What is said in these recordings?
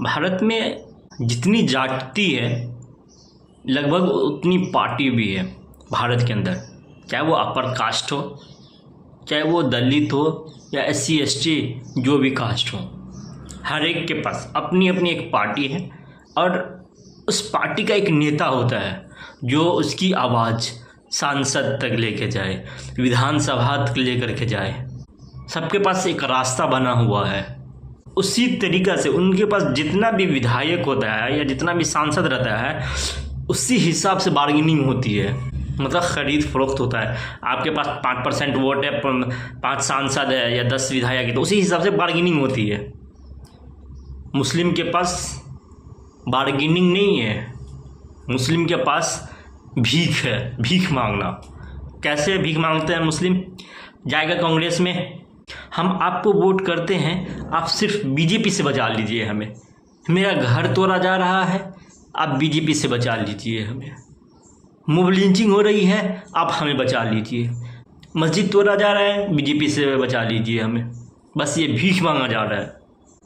भारत में जितनी जाति है लगभग उतनी पार्टी भी है भारत के अंदर। चाहे वो अपर कास्ट हो, चाहे वो दलित हो या SC ST जो भी कास्ट हो, हर एक के पास अपनी अपनी एक पार्टी है और उस पार्टी का एक नेता होता है जो उसकी आवाज़ सांसद तक लेके जाए, विधानसभा तक लेकर के जाए। सबके पास एक रास्ता बना हुआ है। उसी तरीक़ा से उनके पास जितना भी विधायक होता है या जितना भी सांसद रहता है उसी हिसाब से बार्गेनिंग होती है, मतलब ख़रीद फरोख्त होता है। आपके पास 5% वोट है, 5 सांसद है या 10 विधायक है, तो उसी हिसाब से बार्गेनिंग होती है। मुस्लिम के पास बार्गेनिंग नहीं है, मुस्लिम के पास भीख है, भीख मांगना। कैसे भीख मांगते हैं मुस्लिम? जाएगा कांग्रेस में, हम आपको वोट करते हैं, आप सिर्फ बीजेपी से बचा लीजिए हमें, मेरा घर तोड़ा जा रहा है, आप बीजेपी से बचा लीजिए हमें, मोब लिंचिंग हो रही है, आप हमें बचा लीजिए, मस्जिद तोड़ा जा रहा है, बीजेपी से बचा लीजिए हमें। बस ये भीख मांगा जा रहा है।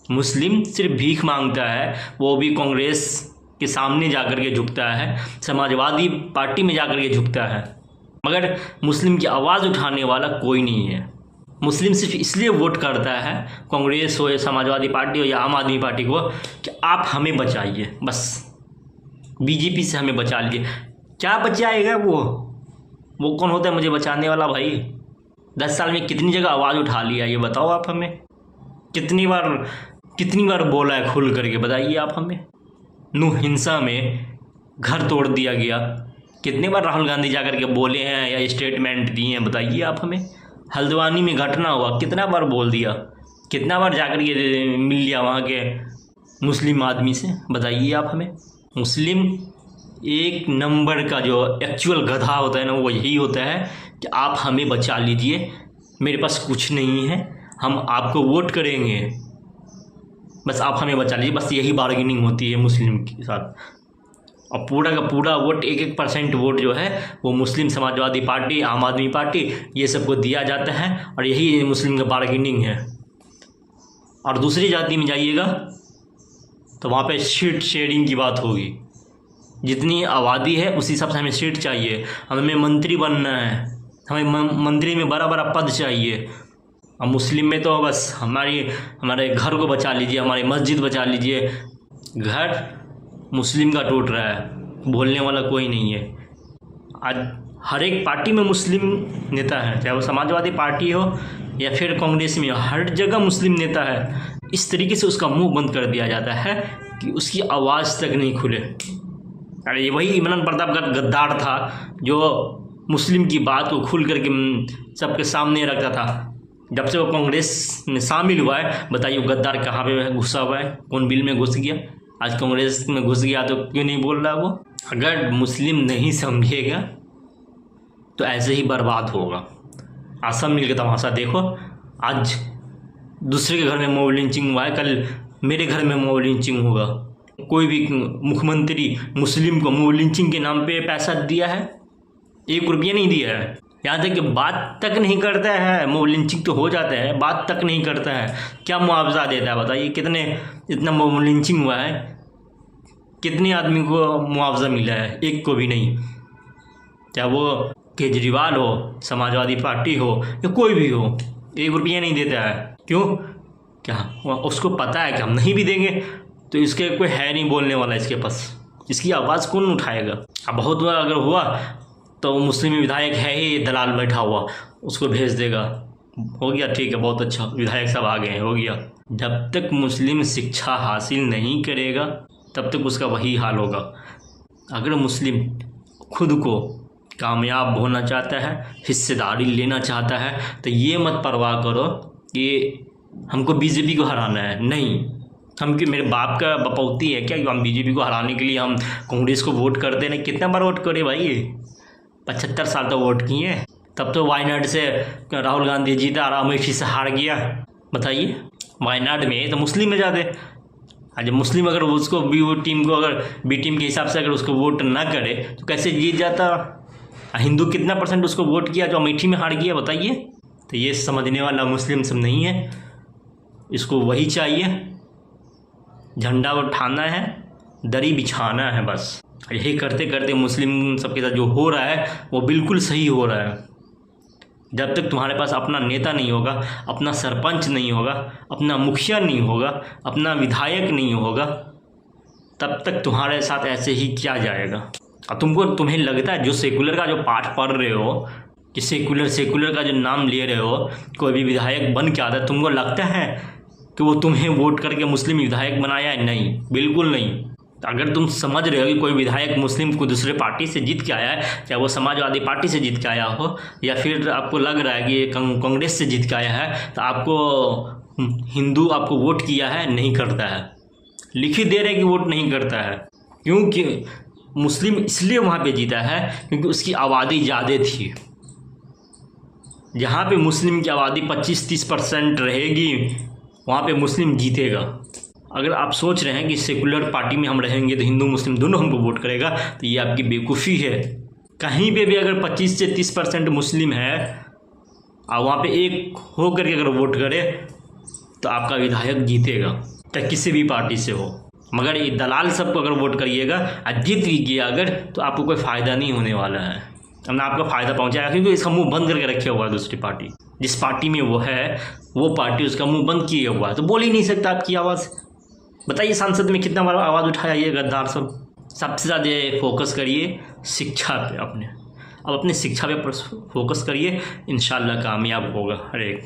मुस्लिम सिर्फ भीख मांगता है, वो भी कांग्रेस के सामने जाकर के झुकता है, समाजवादी पार्टी में जाकर के झुकता है, मगर मुस्लिम की आवाज़ उठाने वाला कोई नहीं है। मुस्लिम सिर्फ इसलिए वोट करता है, कांग्रेस हो या समाजवादी पार्टी हो या आम आदमी पार्टी को, कि आप हमें बचाइए, बस बीजेपी से हमें बचा लीजिए। क्या बचाएगा वो कौन होता है मुझे बचाने वाला? भाई 10 साल में कितनी जगह आवाज़ उठा लिया ये बताओ आप हमें। कितनी बार बोला है खुल करके, बताइए आप हमें। नूह हिंसा में घर तोड़ दिया गया, कितनी बार राहुल गांधी जाकर के बोले हैं या स्टेटमेंट दिए हैं, बताइए आप हमें। हल्द्वानी में घटना हुआ, कितना बार बोल दिया, कितना बार जाकर के मिल लिया वहाँ के मुस्लिम आदमी से, बताइए आप हमें। मुस्लिम एक नंबर का जो एक्चुअल गधा होता है ना, वो यही होता है कि आप हमें बचा लीजिए, मेरे पास कुछ नहीं है, हम आपको वोट करेंगे, बस आप हमें बचा लीजिए। बस यही बार्गेनिंग होती है मुस्लिम के साथ। और पूरा का पूरा वोट 1% वोट जो है वो मुस्लिम समाजवादी पार्टी, आम आदमी पार्टी, ये सबको दिया जाता है और यही मुस्लिम का बार्गेनिंग है। और दूसरी जाति में जाइएगा तो वहाँ पे सीट शेयरिंग की बात होगी। जितनी आबादी है उसी हिसाब से हमें सीट चाहिए, हमें मंत्री बनना है, हमें मंत्री में बड़ा बड़ा पद चाहिए। और मुस्लिम में तो बस हमारे घर को बचा लीजिए, हमारी मस्जिद बचा लीजिए। घर मुस्लिम का टूट रहा है, बोलने वाला कोई नहीं है। आज हर एक पार्टी में मुस्लिम नेता है, चाहे वो समाजवादी पार्टी हो या फिर कांग्रेस में हो, हर जगह मुस्लिम नेता है। इस तरीके से उसका मुंह बंद कर दिया जाता है कि उसकी आवाज़ तक नहीं खुले। अरे ये वही इमरान प्रताप का गद्दार था जो मुस्लिम की बात को खुल करके सबके सामने रखता था। जब से वो कांग्रेस में शामिल हुआ है, बताइए वो गद्दार कहाँ पे घुसा हुआ है, कौन बिल में घुस गया? आज कांग्रेस में घुस गया तो क्यों नहीं बोल रहा वो? अगर मुस्लिम नहीं समझेगा तो ऐसे ही बर्बाद होगा। आज सब मिल के तमाशा देखो। आज दूसरे के घर में मोब लिंचिंग हुआ है, कल मेरे घर में मोब लिंचिंग होगा। कोई भी मुख्यमंत्री मुस्लिम को मोब लिंचिंग के नाम पे पैसा दिया है? 1 रुपया नहीं दिया है। यहाँ तक कि बात तक नहीं करता है। मोब लिंचिंग तो हो जाता है, बात तक नहीं करता है। क्या मुआवजा देता है बताइए? इतना मोब लिंचिंग हुआ है, कितने आदमी को मुआवजा मिला है? एक को भी नहीं। चाहे वो केजरीवाल हो, समाजवादी पार्टी हो या कोई भी हो, 1 रुपया नहीं देता है। क्यों? क्या उसको पता है कि हम नहीं भी देंगे तो इसके कोई है नहीं बोलने वाला इसके पास, इसकी आवाज़ कौन उठाएगा? अब बहुत बार अगर हुआ तो मुस्लिम विधायक है ही दलाल बैठा हुआ, उसको भेज देगा, हो गया, ठीक है, बहुत अच्छा, विधायक सब आ गए हैं, हो गया। जब तक मुस्लिम शिक्षा हासिल नहीं करेगा तब तक उसका वही हाल होगा। अगर मुस्लिम खुद को कामयाब होना चाहता है, हिस्सेदारी लेना चाहता है, तो ये मत परवाह करो कि हमको बीजेपी को हराना है। नहीं, हम कि मेरे बाप का बपौती है क्या हम बीजेपी को हराने के लिए हम कांग्रेस को वोट करते नहीं? कितना बार वोट करे भाई? 75 साल तो वोट किए, तब तो वायनाड से राहुल गांधी जीता और अमेठी से हार गया। बताइए, वायनाड में तो मुस्लिम में ज़्यादा। आज मुस्लिम अगर उसको बी टीम के हिसाब से अगर उसको वोट ना करे तो कैसे जीत जाता? हिंदू कितना % उसको वोट किया जो अमेठी में हार गया? बताइए। तो ये समझने वाला मुस्लिम सब नहीं है, इसको वही चाहिए झंडा उठाना है, दरी बिछाना है, बस यही करते करते मुस्लिम सबके साथ जो हो रहा है वो बिल्कुल सही हो रहा है। जब तक तुम्हारे पास अपना नेता नहीं होगा, अपना सरपंच नहीं होगा, अपना मुखिया नहीं होगा, अपना विधायक नहीं होगा, तब तक तुम्हारे साथ ऐसे ही क्या जाएगा। और तुम्हें लगता है जो सेकुलर का जो पाठ पढ़ रहे हो, कि सेकुलर का जो नाम ले रहे हो, कोई भी विधायक बन के आता है, तुमको लगता है कि वो तुम्हें वोट करके मुस्लिम विधायक बनाया है? नहीं, बिल्कुल नहीं। अगर तुम समझ रहे हो कि कोई विधायक मुस्लिम को दूसरे पार्टी से जीत के आया है, चाहे वो समाजवादी पार्टी से जीत के आया हो, या फिर आपको लग रहा है कि ये कांग्रेस से जीत के आया है, तो आपको हिंदू आपको वोट किया है, नहीं करता है। लिख ही दे रहे कि वोट नहीं करता है। क्योंकि मुस्लिम इसलिए वहाँ पे जीता है क्योंकि उसकी आबादी ज़्यादा थी। जहाँ पे मुस्लिम की आबादी 25-30% रहेगी, वहाँ पे मुस्लिम जीतेगा। अगर आप सोच रहे हैं कि सेकुलर पार्टी में हम रहेंगे तो हिंदू मुस्लिम दोनों हमको वोट करेगा, तो ये आपकी बेवकूफ़ी है। कहीं पे भी अगर 25 से 30% मुस्लिम है और वहाँ पे एक हो करके अगर वोट करे तो आपका विधायक जीतेगा, चाहे किसी भी पार्टी से हो। मगर ये दलाल सबको अगर वोट करिएगा और जीत भी गया अगर, तो आपको कोई फ़ायदा नहीं होने वाला है, ना आपका फ़ायदा पहुँचाएगा, क्योंकि इसका मुंह बंद करके रखे हुआ है दूसरी पार्टी। जिस पार्टी में वो है, वो पार्टी उसका मुंह बंद किए हुआ है, तो बोल ही नहीं सकता आपकी आवाज़। बताइए सांसद में कितना बार आवाज़ उठाया ये गद्दार सब। सबसे ज़्यादा फोकस करिए शिक्षा पे अपने, अब अपने शिक्षा पे फोकस करिए, इंशाल्लाह कामयाब होगा हर एक।